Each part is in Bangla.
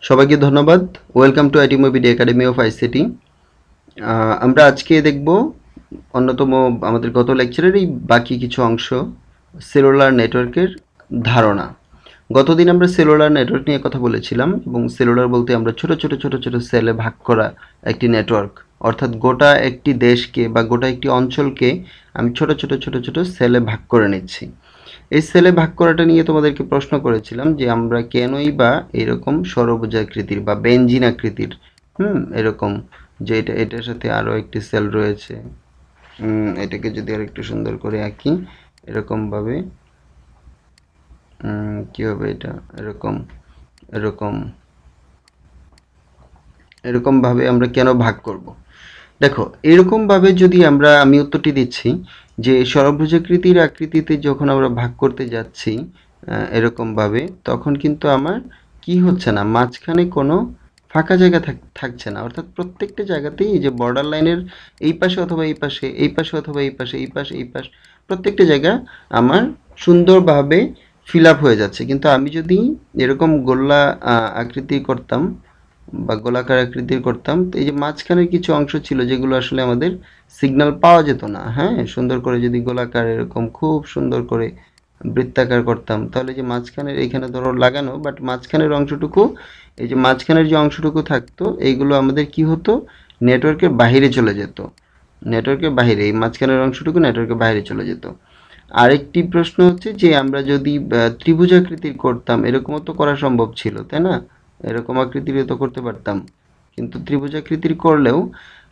সবাইকে ধন্যবাদ। ওয়েলকাম টু আইটি মোবিডি একাডেমি অফ আইসিটি। আমরা আজকে দেখব অন্যতম আমাদের গত লেকচারেরই বাকি কিছু অংশ, সেলুলার নেটওয়ার্কের ধারণা। গতদিন আমরা সেলুলার নেটওয়ার্ক নিয়ে কথা বলেছিলাম এবং সেলুলার বলতে আমরা ছোট ছোট ছোট ছোট সেলে ভাগ করা একটি নেটওয়ার্ক, অর্থাৎ গোটা একটি দেশকে বা গোটা একটি অঞ্চলকে আমি ছোট ছোট ছোট ছোট সেলে ভাগ করে নিচ্ছি। এই সেলে ভাগ করাটা নিয়ে তোমাদেরকে প্রশ্ন করেছিলাম যে আমরা কেনই বা এরকম ষড়ভুজাকৃতির বা বেঞ্জিন আকৃতির এরকম, যে এটার সাথে আরও একটি সেল রয়েছে, এটাকে যদি আর একটু সুন্দর করে আঁকি এরকমভাবে, কী হবে এটা, এরকম এরকম এরকমভাবে আমরা কেন ভাগ করব। দেখো, এরকমভাবে যদি আমি উত্তরটি দিচ্ছি যে ষড়ভুজাকৃতির আকৃতিতে যখন আমরা ভাগ করতে যাচ্ছি এরকমভাবে, তখন কিন্তু আমার কি হচ্ছে না, মাঝখানে কোনো ফাঁকা জায়গা থাকছে না। অর্থাৎ প্রত্যেকটা জায়গাতেই এই যে বর্ডার লাইনের এই পাশে অথবা এই পাশে, এই পাশে অথবা এই পাশে, এই পাশে এই পাশ, প্রত্যেকটা জায়গা আমার সুন্দরভাবে ফিল আপ হয়ে যাচ্ছে। কিন্তু আমি যদি এরকম গোল্লা আকৃতি করতাম বা গোলাকার আকৃতির করতাম, তো এই যে মাঝখানের কিছু অংশ ছিল যেগুলো আসলে আমাদের সিগন্যাল পাওয়া যেত না। হ্যাঁ, সুন্দর করে যদি গোলাকার এরকম খুব সুন্দর করে বৃত্তাকার করতাম, তাহলে যে মাঝখানের এইখানে ধরো লাগানো, বাট মাঝখানের অংশটুকু, এই যে মাঝখানের যে অংশটুকু থাকতো, এইগুলো আমাদের কি হতো, নেটওয়ার্কের বাইরে চলে যেত। নেটওয়ার্কের বাইরে এই মাঝখানের অংশটুকু নেটওয়ার্কের বাইরে চলে যেত। আরেকটি প্রশ্ন হচ্ছে যে আমরা যদি ত্রিভুজাকৃতির করতাম, এরকমও তো করা সম্ভব ছিল, তাই না? এরকম আকৃতিরও তো করতে পারতাম। কিন্তু ত্রিভুজাকৃতির করলেও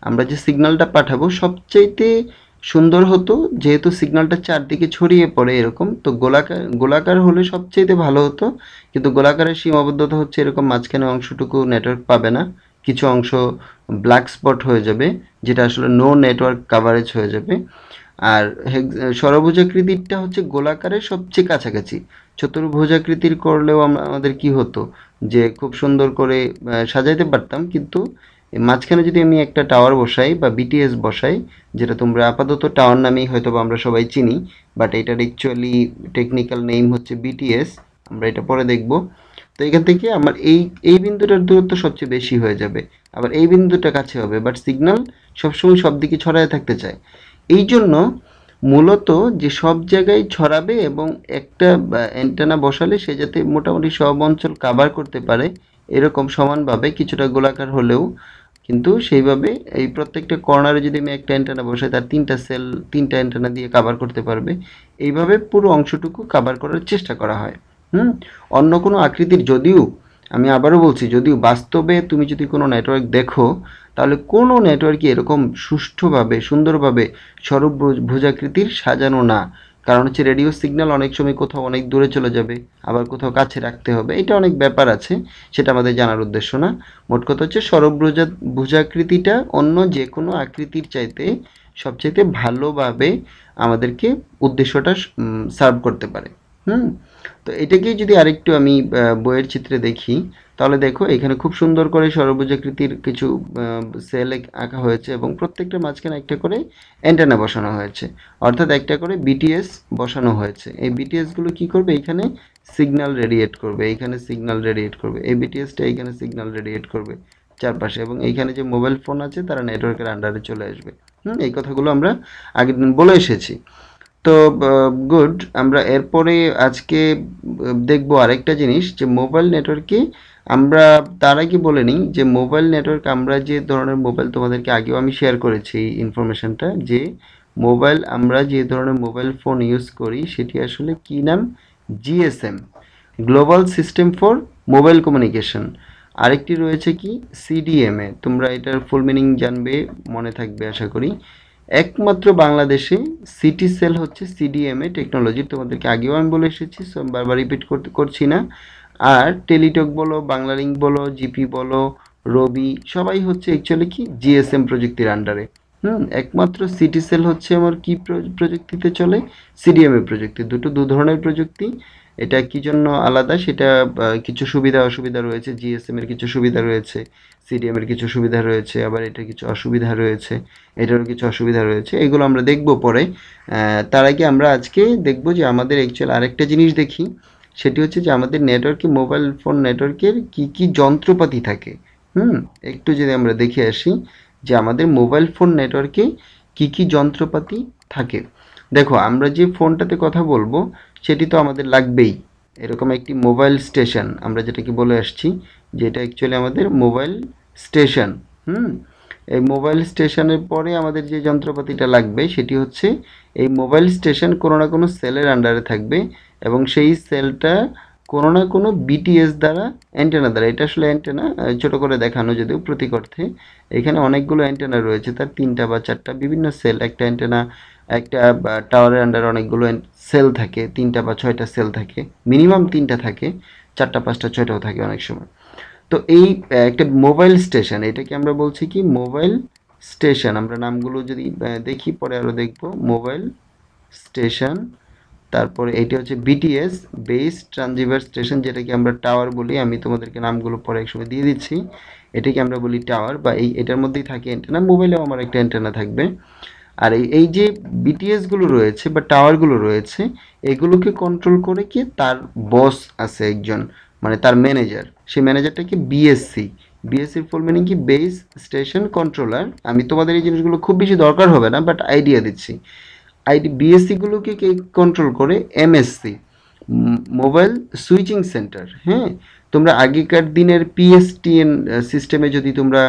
আমরা যে সিগন্যালটা পাঠাবো সবচাইতে সুন্দর হতো, যেহেতু সিগন্যালটা চারদিকে ছড়িয়ে পড়ে এরকম, তো গোলাকার গোলাকার হলে সবচাইতে ভালো হতো। কিন্তু গোলাকারের সীমাবদ্ধতা হচ্ছে এরকম মাঝখানে অংশটুকু নেটওয়ার্ক পাবে না, কিছু অংশ ব্ল্যাক স্পট হয়ে যাবে, যেটা আসলে নো নেটওয়ার্ক কাভারেজ হয়ে যাবে। আর ষড়ভুজাকৃতিরটা হচ্ছে গোলাকারের সবচেয়ে কাছাকাছি। চতুর্ভুজাকৃতির করলেও আমাদের কি হতো, যে খুব সুন্দর করে সাজাইতে পারতাম, কিন্তু মাঝখানে যদি আমি একটা টাওয়ার বসাই বা বিটিএস বসাই, যেটা তোমরা আপাতত টাওয়ার নামেই হয়তো বা আমরা সবাই চিনি, বাট এটার অ্যাকচুয়ালি টেকনিক্যাল নেম হচ্ছে বিটিএস, আমরা এটা পরে দেখব। তো এখান থেকে আমার এই এই বিন্দুটার দূরত্ব সবচেয়ে বেশি হয়ে যাবে, আবার এই বিন্দুটা কাছে হবে, বাট সিগন্যাল সবসময় সব দিকে ছড়ায় থাকতে চায়। এই জন্য মূলত যে সব জায়গায় ছড়াবে এবং একটা অ্যান্টেনা বসালে সে যাতে মোটামুটি সব অঞ্চল কাভার করতে পারে, এরকম সমানভাবে কিছুটা গোলাকার হলেও, কিন্তু সেইভাবে এই প্রত্যেকটা কর্নারে যদি আমি একটা অ্যান্টেনা বসাই, তার তিনটা সেল তিনটা অ্যান্টেনা দিয়ে কাভার করতে পারবে। এইভাবে পুরো অংশটুকু কাভার করার চেষ্টা করা হয়। অন্য কোনো আকৃতির, যদিও আমি আবারও বলছি, যদিও বাস্তবে তুমি যদি কোনো নেটওয়ার্ক দেখো, তাহলে কোনো নেটওয়ার্কই এরকম সুষ্ঠুভাবে সুন্দরভাবে ষড়ভুজাকৃতির সাজানো না। কারণ হচ্ছে রেডিও সিগন্যাল অনেক সময় কোথাও অনেক দূরে চলে যাবে, আবার কোথাও কাছে রাখতে হবে, এটা অনেক ব্যাপার আছে, সেটা আমাদের জানার উদ্দেশ্য না। মোট কথা হচ্ছে ষড়ভুজাকৃতিটা অন্য যে কোনো আকৃতির চাইতে সবচাইতে ভালোভাবে আমাদেরকে উদ্দেশ্যটা সার্ভ করতে পারে। তো এটাকেই যদি আরেকটু আমি বইয়ের চিত্রে দেখি, তাহলে দেখো এখানে খুব সুন্দর করে ষড়ভুজাকৃতির কিছু সেল আঁকা হয়েছে এবং প্রত্যেকটা মাঝখানে একটা করে অ্যান্টেনা বসানো হয়েছে, অর্থাৎ একটা করে বিটিএস বসানো হয়েছে। এই বিটিএসগুলো কি করবে, এখানে সিগন্যাল রেডিয়েট করবে, এইখানে সিগন্যাল রেডিয়েট করবে, এই বিটিএসটা এইখানে সিগন্যাল রেডিয়েট করবে চারপাশে, এবং এইখানে যে মোবাইল ফোন আছে তারা নেটওয়ার্কের আন্ডারে চলে আসবে। এই কথাগুলো আমরা আগের দিন বলে এসেছি। তো গুড, আমরা এরপরে আজকে দেখব আরেকটা জিনিস, যে মোবাইল নেটওয়ার্কে আমরা তার আগে বলে নিই যে মোবাইল নেটওয়ার্ক, আমরা যে ধরনের মোবাইল, তোমাদেরকে আগেও আমি শেয়ার করেছি এই ইনফরমেশনটা, যে মোবাইল, আমরা যে ধরনের মোবাইল ফোন ইউজ করি সেটি আসলে কি নাম, GSM, global system for mobile communication. আরেকটি রয়েছে কি, সিডিএমএ, তোমরা এটার ফুল মিনিং জানবে, মনে থাকবে আশা করি। একমাত্র বাংলাদেশে সিটি সেল হচ্ছে সিডিএমএ টেকনোলজি, তোমাদেরকে আগেও আমি বলে এসেছি, সো আমি বারবার রিপিট করছি না। আর টেলিটক বলো, বাংলালিংক বলো, জিপি বলো, রবি, সবাই হচ্ছে অ্যাকচুয়ালি কি জিএসএম প্রযুক্তির আন্ডারে। একমাত্র সিটি সেল হচ্ছে আমার কি প্রযুক্তিতে চলে, সিডিএমএ প্রযুক্তি। দু ধরনের প্রযুক্তি, এটা কি জন্য আলাদা সেটা কিছু সুবিধা অসুবিধা রয়েছে, জিএসএম এর কিছু সুবিধা রয়েছে, সিডিএম এর কিছু সুবিধা রয়েছে, আবার এটার কিছু অসুবিধা রয়েছে, এটারও কিছু অসুবিধা রয়েছে, এগুলো আমরা দেখব পরে। তার আগে আমরা আজকে দেখব যে আমাদের অ্যাকচুয়াল আরেকটা জিনিস দেখি, সেটি হচ্ছে যে আমাদের নেটওয়ার্কে, মোবাইল ফোন নেটওয়ার্কের কি কি যন্ত্রপাতি থাকে। একটু যদি আমরা দেখে আসি যে আমাদের মোবাইল ফোন নেটওয়ার্কে কি কি যন্ত্রপাতি থাকে। দেখো, আমরা যে ফোনটাতে কথা বলবো সেটি তো আমাদের লাগবেই। এরকম একটি মোবাইল স্টেশন আমরা যেটাকে বলে আসছি, যেটা অ্যাকচুয়ালি আমাদের মোবাইল স্টেশন। হুম এই মোবাইল স্টেশনের পরে আমাদের যে যন্ত্রপাতিটা লাগবে সেটি হচ্ছে এই মোবাইল স্টেশন কোনো না কোনো সেলের আন্ডারে থাকবে, এবং সেই সেলটা কোনো না কোনো বিটিএস দ্বারা, অ্যান্টেনা দ্বারা, এটা আসলে অ্যান্টেনা ছোট করে দেখানো যদিও প্রতীক অর্থে, এখানে অনেকগুলো অ্যান্টেনা রয়েছে, তার 3টা বা 4টা বিভিন্ন সেল। একটা অ্যান্টেনা, একটা টাওয়ারের আন্ডারে অনেকগুলো সেল থাকে, 3টা বা 6টা সেল থাকে, মিনিমাম 3টা থাকে, 4টা 5টা 6টাও থাকে অনেক সময়। তো এই একটা মোবাইল স্টেশন, এটাকে আমরা বলছি কি মোবাইল স্টেশন। আমরা নামগুলো যদি দেখি পরে আরও দেখব। মোবাইল স্টেশন, তারপরে এইটা হচ্ছে বিটিএস, বেস ট্রান্সিভার স্টেশন, যেটাকে আমরা টাওয়ার বলি। আমি তোমাদেরকে নামগুলো পরে একসময় দিয়ে দিচ্ছি। এটাকে আমরা বলি টাওয়ার, বা এটার মধ্যেই থাকে অ্যান্টেনা। মোবাইলেও আমার একটা অ্যান্টেনা থাকবে। আর এই যে বিটিএসগুলো রয়েছে বা টাওয়ারগুলো রয়েছে, এগুলোকে কন্ট্রোল করে কি তার বস আছে একজন, মানে তার ম্যানেজার। সেই ম্যানেজারটাকে বিএসসি। বিএসসির ফুল মিনিং কি, বেস স্টেশন কন্ট্রোলার। আমি তোমাদের এই জিনিসগুলো খুব বেশি দরকার হবে না, বাট আইডিয়া দিচ্ছি। বিএসসিগুলোকে কে কন্ট্রোল করে, এমএসসি, মোবাইল সুইচিং সেন্টার। হ্যাঁ, তোমরা আগেকার দিনের পিএসটিএন সিস্টেমে যদি তোমরা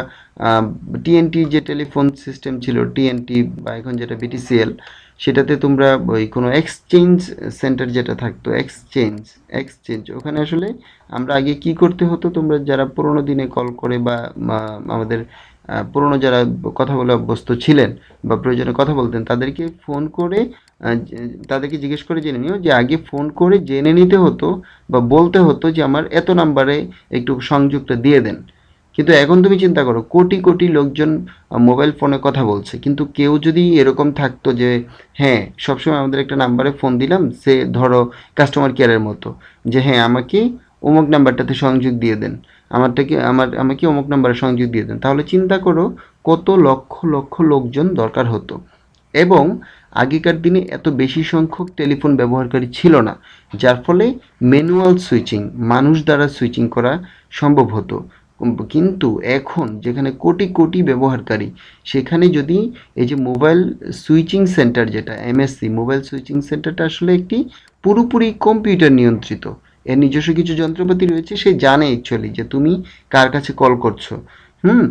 টিএনটি যে টেলিফোন সিস্টেম ছিল, টিএনটি বা এখন যেটা বিটিসিএল, সেটাতে তোমরা ওই কোনো এক্সচেঞ্জ সেন্টার যেটা থাকতো, এক্সচেঞ্জ ওখানে আসলে আমরা আগে কি করতে হতো, তোমরা যারা পুরোনো দিনে কল করে বা আমাদের পুরোনো যারা কথা বলে অভ্যস্ত ছিলেন বা প্রয়োজনে কথা বলতেন, তাদেরকে ফোন করে তাদেরকে জিজ্ঞেস করে জেনে নিও, যে আগে ফোন করে জেনে নিতে হতো বা বলতে হতো যে আমার এত নাম্বারে একটু সংযোগটা দিয়ে দেন। কিন্তু এখন তুমি চিন্তা করো, কোটি কোটি লোকজন মোবাইল ফোনে কথা বলছে, কিন্তু কেউ যদি এরকম থাকতো যে হ্যাঁ সবসময় আমাদের একটা নাম্বারে ফোন দিলাম, সে ধরো কাস্টমার কেয়ারের মতো, যে হ্যাঁ আমাকে অমুক নাম্বারটাতে সংযোগ দিয়ে দেন, আমাকে অমুক নাম্বারে সংযোগ দিয়ে দেন, তাহলে চিন্তা করো কত লক্ষ লক্ষ লোকজন দরকার হতো। এবং আগেকার দিনে এত বেশি সংখ্যক টেলিফোন ব্যবহারকারী ছিল না, যার ফলে ম্যানুয়াল সুইচিং, মানুষ দ্বারা সুইচিং করা সম্ভব হতো। কিন্তু এখন যেখানে কোটি কোটি ব্যবহারকারী, সেখানে যদি এই যে মোবাইল সুইচিং সেন্টার, যেটা এমএসসি, মোবাইল সুইচিং সেন্টারটা আসলে একটি পুরোপুরি কম্পিউটার নিয়ন্ত্রিত। এর নিজস্ব কিছু যন্ত্রপাতি রয়েছে, সে জানে অ্যাকচুয়ালি যে তুমি কার কাছে কল করছো। হুম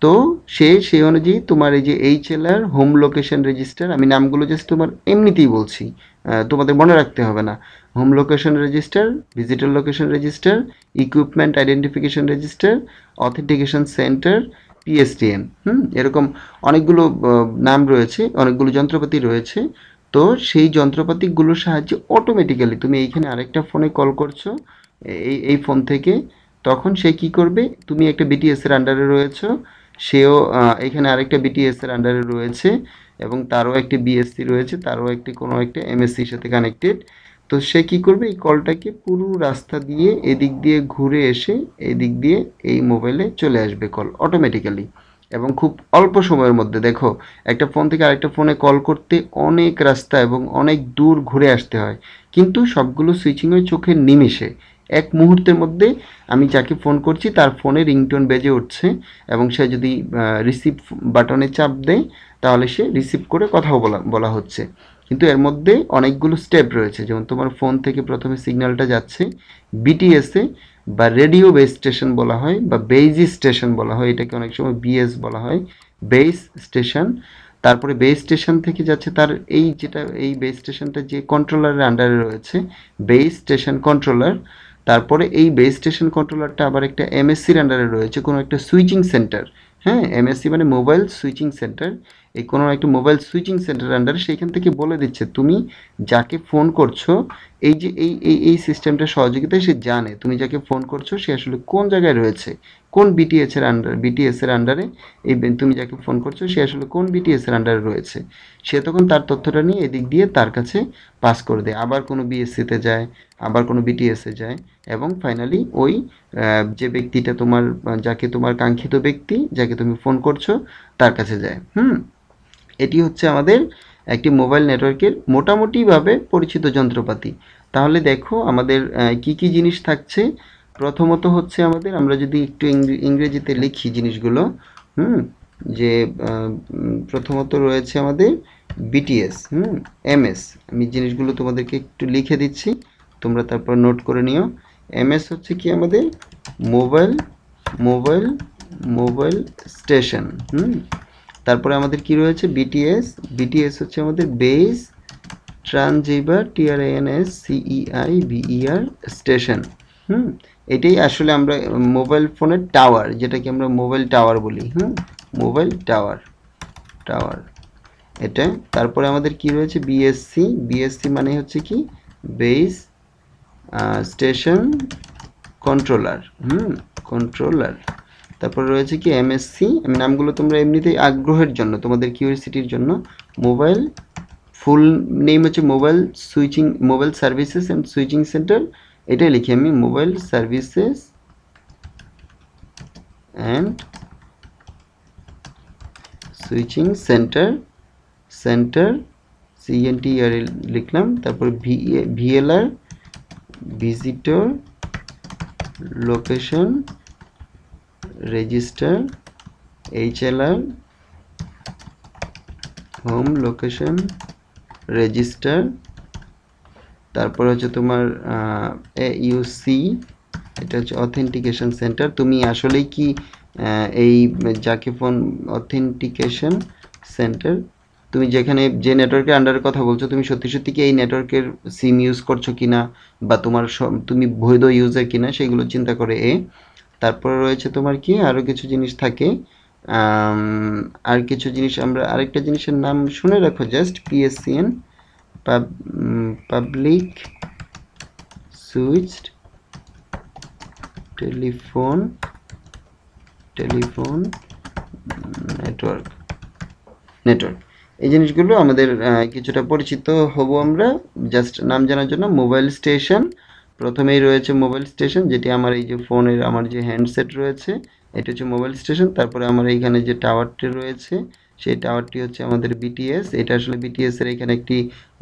তো সেই অনুযায়ী তোমার এই যে HLR, হোম লোকেশন রেজিস্টার, আমি নামগুলো জাস্ট তোমার এমনিতেই বলছি, তোমাদের মনে রাখতে হবে না। Home location register, visitor location register, equipment identification register, authentication centre, PSTN. এরকম অনেকগুলো নাম রয়েছে, অনেকগুলো যন্ত্রপাতি রয়েছে। তো সেই যন্ত্রপাতিগুলোর সাহায্যে অটোমেটিক্যালি তুমি এইখানে আরেকটা ফোনে কল করছো, এই ফোন থেকে, তখন সে কি করবে, তুমি একটা বিটিএস এর আন্ডারে রয়েছো, সেও এখানে আরেকটা বিটিএস এর আন্ডারে রয়েছে, এবং তারও একটি বিএসসি রয়েছে, তারও একটি কোনো একটা এমএসসির সাথে কানেক্টেড। তো সে কি করবে, এই কলটাকে পুরো রাস্তা দিয়ে এদিক দিয়ে ঘুরে এসে এদিক দিয়ে এই মোবাইলে চলে আসবে কল অটোমেটিক্যালি, এবং খুব অল্প সময়ের মধ্যে। দেখো, একটা ফোন থেকে আরেকটা ফোনে কল করতে অনেক রাস্তা এবং অনেক দূর ঘুরে আসতে হয়, কিন্তু সবগুলো সুইচিং হয় চোখের নিমেষে। এক মুহূর্তের মধ্যে আমি যাকে ফোন করছি তার ফোনে রিংটোন বেজে উঠছে, এবং সে যদি রিসিভ বাটনে চাপ দেয় তাহলে সে রিসিভ করে কথাও বলা হচ্ছে। কিন্তু এর মধ্যে অনেকগুলো স্টেপ রয়েছে, যেমন তোমার ফোন থেকে প্রথমে সিগন্যালটা যাচ্ছে বিটিএসে, বা রেডিও বেস স্টেশন বলা হয়, বা বেইজি স্টেশন বলা হয়, এটাকে অনেক সময় বিএস বলা হয়, বেস স্টেশন। তারপরে বেস স্টেশন থেকে যাচ্ছে তার এই বেস স্টেশনটা যে কন্ট্রোলারের আন্ডারে রয়েছে, বেস স্টেশন কন্ট্রোলার। তারপরে এই বেস স্টেশন কন্ট্রোলারটা আবার একটা এমএসসির আন্ডারে রয়েছে, কোনো একটা সুইচিং সেন্টার। হ্যাঁ, এমএসসি মানে মোবাইল সুইচিং সেন্টার। এই কোনো একটা মোবাইল সুইচিং সেন্টার আন্ডারে, সেইখান থেকে বলে দিচ্ছে তুমি যাকে ফোন করছো, এই যে এই সিস্টেমটা সহযোগিতায় সে জানে তুমি যাকে ফোন করছো সে আসলে কোন জায়গায় রয়েছে, কোন বিটিএস এর আন্ডারে এই তুমি যাকে ফোন করছো সে আসলে কোন বিটিএস এর আন্ডারে রয়েছে। সে তখন তার তথ্যটা নিয়ে এদিক দিয়ে তার কাছে পাস করে দেয়, আবার কোনো বিএসসিতে যায়, আবার কোনো বিটিএসে যায়, এবং ফাইনালি ওই যে ব্যক্তিটা তোমার, যাকে তোমার কাঙ্ক্ষিত ব্যক্তি যাকে তুমি ফোন করছো তার কাছে যায়। এটি হচ্ছে আমাদের একটি মোবাইল নেটওয়ার্কের মোটামুটিভাবে পরিচিত যন্ত্রপাতি। তাহলে দেখো আমাদের কি কি জিনিস থাকছে। প্রথমত হচ্ছে আমাদের, আমরা যদি একটু ইংরেজিতে লিখি জিনিসগুলো, হুম, যে প্রথমত রয়েছে আমাদের বিটিএস, এমএস। আমি জিনিসগুলো তোমাদেরকে একটু লিখে দিচ্ছি, তোমরা তারপর নোট করে নিও। এমএস হচ্ছে কি আমাদের মোবাইল মোবাইল মোবাইল স্টেশন। তারপরে আমাদের কি রয়েছে বিটিএস। বিটিএস হচ্ছে আমাদের বেস ট্রানজিভার, TRANSCEIVER স্টেশন। এটাই আসলে আমরা মোবাইল ফোনের টাওয়ার, যেটাকে আমরা মোবাইল টাওয়ার বলি। মোবাইল টাওয়ার, টাওয়ার এটা। তারপরে আমাদের কি রয়েছে বিএসসি। বিএসসি মানে হচ্ছে কি বেস স্টেশন কন্ট্রোলার, কন্ট্রোলার। তারপরে রয়েছে কি এমএসসি। আমি নামগুলো তোমরা এমনিতেই আগ্রহের জন্য, তোমাদের কিউরিসিটির জন্য, মোবাইল ফুল নেম হচ্ছে mobile switching, mobile services and switching centre. এটাই লিখি আমি, mobile services and switching centre, centre CNTR লিখলাম। তারপর VLR, visitor location register, HLR, home location register. তারপর হচ্ছে তোমার AUC, এটা হচ্ছে অথেন্টিকেশন সেন্টার। তুমি আসলেই কি এই যাকে ফোন অথেন্টিকেশন সেন্টার, তুমি যেখানে যে নেটওয়ার্কের আন্ডারে কথা বলছো, তুমি সত্যি সত্যি কি এই নেটওয়ার্কের সিম ইউজ করছো কিনা, বা তোমার তুমি বৈধ ইউজার কিনা, সেগুলো চিন্তা করে তারপরে রয়েছে তোমার কি আরও কিছু জিনিস থাকে। আর কিছু জিনিস আমরা, আরেকটা জিনিসের নাম শুনে রাখো just, PSCN, public switched telephone network. এই জিনিসগুলো আমাদের কিছুটা পরিচিত হব আমরা, জাস্ট নাম জানার জন্য। মোবাইল স্টেশন, প্রথমেই রয়েছে মোবাইল স্টেশন, যেটি আমার এই যে ফোনের আমার যে হ্যান্ডসেট রয়েছে, এটা হচ্ছে মোবাইল স্টেশন। তারপরে আমার এইখানে যে টাওয়ারটি রয়েছে, সেই টাওয়ারটি হচ্ছে আমাদের বিটিএস। এটা আসলে বিটিএস এর এখানে একটি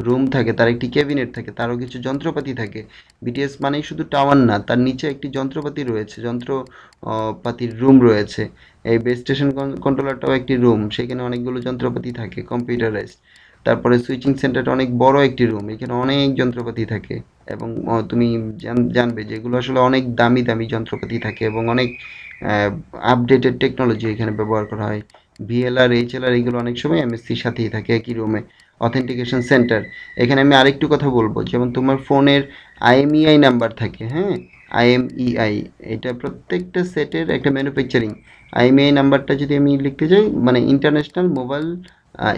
রুম থাকে, তার একটি ক্যাবিনেট থাকে, তারও কিছু যন্ত্রপাতি থাকে। বিটিএস মানেই শুধু টাওয়ার না, তার নিচে একটি যন্ত্রপাতি রয়েছে, যন্ত্রপাতির রুম রয়েছে। এই বেস স্টেশন কন্ট্রোলারটাও একটি রুম, সেখানে অনেকগুলো যন্ত্রপাতি থাকে কম্পিউটারাইজড। তারপরে সুইচিং সেন্টারটা অনেক বড় একটি রুম, এখানে অনেক যন্ত্রপাতি থাকে। এবং তুমি জানবে যে এগুলো আসলে অনেক দামি দামি যন্ত্রপাতি থাকে, এবং অনেক আপডেটেড টেকনোলজি এখানে ব্যবহার করা হয়। VLR, HLR এগুলো অনেক সময় MSCর সাথেই থাকে একই রুমে। অথেন্টিকেশন সেন্টার, এখানে আমি আরেকটু কথা বলবো, যেমন তোমার ফোনের IMEI নাম্বার থাকে, IMEI, এটা প্রত্যেকটা সেটের একটা ম্যানুফ্যাকচারিং। IMEI নাম্বারটা যদি আমি লিখতে যাই, মানে ইন্টারন্যাশনাল মোবাইল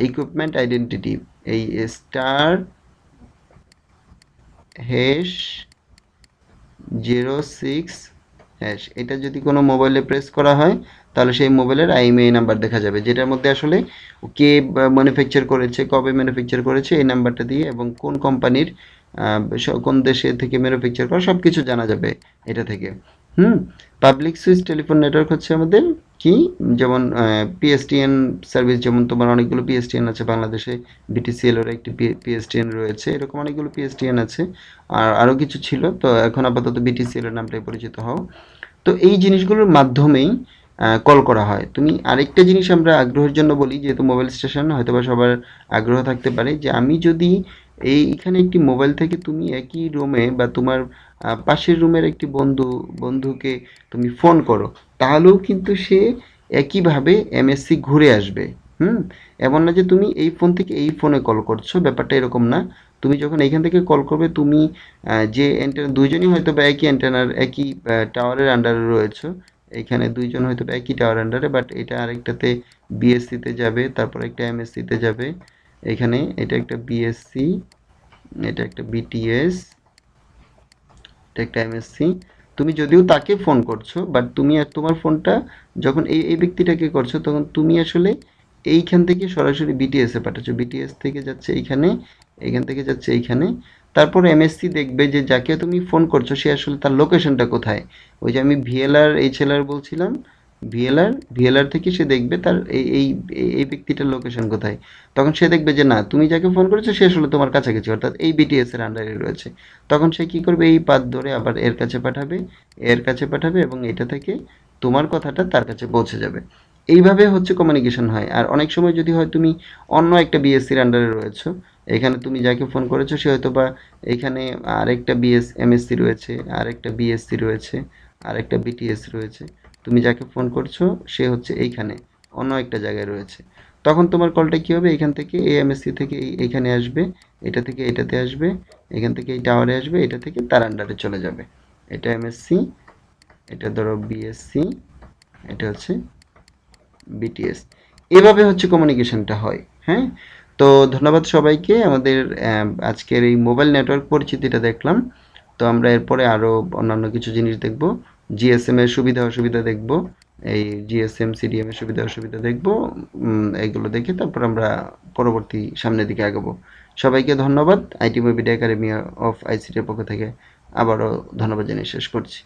ইকুইপমেন্ট আইডেন্টিটি, এই স্টার #06#, এটা যদি কোনো মোবাইলে প্রেস করা হয়, তাহলে সেই মোবাইলের IMEI নাম্বার দেখা যাবে, যেটার মধ্যে আসলে কে ম্যানুফ্যাকচার করেছে, কবে ম্যানুফ্যাকচার করেছে, এই নাম্বারটা দিয়ে, এবং কোন কোম্পানির কোন দেশে থেকে ম্যানুফ্যাকচার করা, সব কিছু জানা যাবে এটা থেকে। পাবলিক সুইচ টেলিফোন নেটওয়ার্ক হচ্ছে আমাদের কি, যেমন PSTN সার্ভিস, যেমন তোমার অনেকগুলো PSTN আছে বাংলাদেশে, BTCL এর একটি PSTN রয়েছে, এরকম অনেকগুলো PSTN আছে। আর আরও কিছু ছিল, তো এখন আপাতত BTCL এর নামটাই পরিচিত হও। তো এই জিনিসগুলোর মাধ্যমেই কল করা হয়। তুমি আরেকটা জিনিস আমরা আগ্রহের জন্য বলি, যেহেতু মোবাইল স্টেশন হয়তো বা সবার আগ্রহ থাকতে পারে, যে আমি যদি এইখানে একটি মোবাইল থেকে তুমি একই রুমে, বা তোমার পাশের রুমের একটি বন্ধুকে তুমি ফোন করো, তাহলেও কিন্তু সে একইভাবে MSC ঘুরে আসবে। এমন না যে তুমি এই ফোন থেকে এই ফোনে কল করছো, ব্যাপারটা এরকম না। তুমি যখন এইখান থেকে কল করবে, তুমি যে অ্যান্টেনা, দুইজনই হয়তো বা একই অ্যান্টেনার, একই টাওয়ারের আন্ডারে রয়েছে, এখানে দুইজন হয়তো বা একই টাওয়ার আন্ডারে, বাট এটা আরেকটাতে BSC-তে যাবে, তারপর একটা MSC-তে যাবে। এখানে এটা একটা BSC, এটা একটা BTS, এটা একটা MSC। তুমি যদিও তাকে ফোন করছো, বাট তুমি আর তোমার ফোনটা যখন এই ব্যক্তিটাকে করছো, তখন তুমি আসলে এইখান থেকে সরাসরি BTS-এ পাঠাচ্ছ, BTS থেকে যাচ্ছে এইখানে, এইখান থেকে যাচ্ছে এইখানে। তারপর MSC দেখবে যে যাকে তুমি ফোন করছো সে আসলে তার লোকেশনটা কোথায়। ওই যে আমি VLR HLR বলছিলাম, ভিএলআর থেকে সে দেখবে তার এই ব্যক্তিটার লোকেশন কোথায়। তখন সে দেখবে যে না, তুমি যাকে ফোন করেছো সে আসলে তোমার কাছাকাছি, অর্থাৎ এই বিটিএস এর আন্ডারে রয়েছে। তখন সে কি করবে, এই পাথ ধরে আবার এর কাছে পাঠাবে এবং এটা থেকে তোমার কথাটা তার কাছে পৌঁছে যাবে। এইভাবে হচ্ছে কমিউনিকেশন হয়। আর অনেক সময় যদি হয় তুমি অন্য একটা বিএসসির আন্ডারে রয়েছো, এখানে তুমি যাকে ফোন করেছো সে হয়তো বা এখানে আরেকটা এমএসসি রয়েছে, আরেকটা বিএসসি রয়েছে, আরেকটা বিটিএস রয়েছে। তুমি যাকে ফোন করছো সে হচ্ছে এইখানে অন্য একটা জায়গায় রয়েছে। তখন তোমার কলটা কি হবে, এখান থেকে এএমএসসি থেকে এইখানে আসবে, এটা থেকে এটাতে আসবে, এখান থেকে এই টাওয়ারে আসবে, এটা থেকে তার আন্ডারে চলে যাবে। এটা এমএসসি, এটা ধরো বিএসসি, এটা হচ্ছে বিটিএস। এভাবে হচ্ছে কমিউনিকেশনটা হয়। হ্যাঁ, তো ধন্যবাদ সবাইকে। আমাদের আজকের এই মোবাইল নেটওয়ার্ক পরিচিতিটা দেখলাম। তো আমরা এরপরে আরও অন্যান্য কিছু জিনিস দেখব। জিএসএম এর সুবিধা অসুবিধা দেখব, এই জিএসএম সিডিএম এর সুবিধা অসুবিধা দেখব। এইগুলো দেখে তারপর আমরা পরবর্তী সামনের দিকে আগাবো। সবাইকে ধন্যবাদ। আইটি মোবিড একাডেমি অফ আইসিটির পক্ষ থেকে আবারও ধন্যবাদ জানিয়ে শেষ করছি।